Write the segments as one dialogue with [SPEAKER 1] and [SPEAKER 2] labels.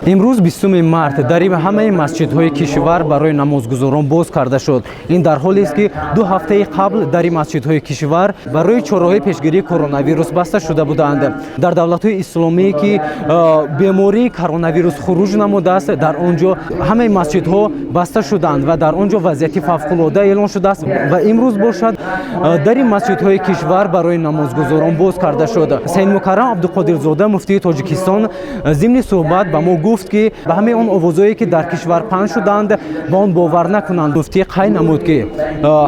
[SPEAKER 1] имрӯз 20 март дари ҳамаи масҷидҳои кишвар барои намозгузорон боз карда шуд. Ин дар ҳолест ки 2 ҳафтаи қабл дари масҷидҳои кишвар барои чораҳои пешгирии коронавирус баста шуда буданд. Дар давлатҳои исломие ки бемории коронавирус хуруҷ намудааст, дар он ҷо ҳамаи масҷидҳо баста шуданд ва дар он ҷо вазъияти фавқулода эълон шудааст ва имрӯз бошад дари масҷидҳои кишвар барои намозгузорон боз карда шуд. Сайид Мукаррам Абдуқодирзода муфтии Тоҷикистон зимни суҳбат ба мо гуфт ки ба ҳамаи он овозое ки дар кишвар паҳн шуданд ба он бовар накунанд. Муфтӣ қай намуд ки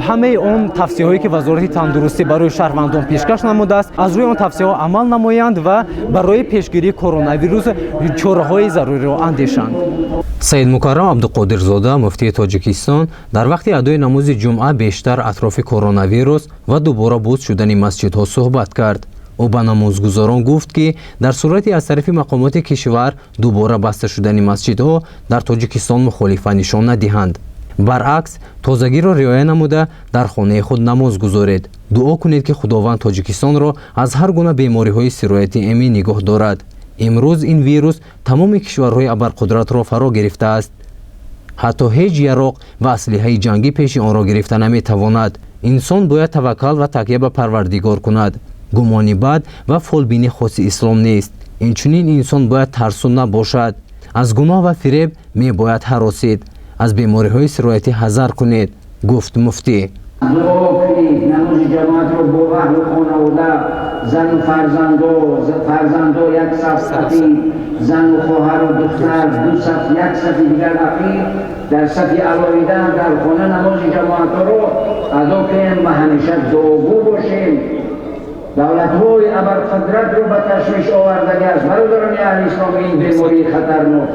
[SPEAKER 1] ҳамаи он тавсияҳое ки вазорати тандурустӣ барои шаҳрвандон пешкаш намудааст, аз рӯи он тавсияҳо амал намоянд ва барои пешгирии коронавирус чораҳои заруриро андешанд. Сайид Мукаррам Абдуқодирзода муфтии Тоҷикистон дар вақти адои намози ҷумъа бештар атрофи коронавирус ва дубора боз шудани масҷидҳо суҳбат кард. ӯ ба намозгузорон гуфт ки дар сурати аз тарафи мақомоти кишвар дубора баста шудани масҷидҳо дар Тоҷикистон мухолифат нишон надиҳанд. баръакс тозагиро риоя намуда дар хонаи худ намоз гузоред. дуо кунед ки худованд Тоҷикистонро аз ҳар гуна бемориҳои сирояти эмӣ нигоҳ дорад. имрӯз ин вирус тамоми кишварҳои абарқудратро фаро гирифтааст. ҳатто ҳеҷ яроқ ва аслиҳаи ҷангӣ пеши онро гирифта наметавонад. инсон бояд таваккал ва такя ба Парвардигор кунад. гумони бад ва фолбини хоси ислом нест. инчунин инсон бояд тарсу набошад. аз гуноҳ ва фиреб мебояд ҳаросид. аз бемориҳои сироятӣ ҳазар кунед, гуфт муфтӣ.
[SPEAKER 2] дуо кунед намози ҷамоатро бо аҳли хонавода, зану фарзандо як саф ахир, зану хоҳару духтар ду саф, як сафи дигар ахир, дар сафи алоҳида дар хона намози ҷамоатро адо кунем ва ҳамеша дуогӯ бошем. давлатҳои абарқудратро ба ташвиш овардагиаст бародарони аҳли ислом ин бемории хатарнок.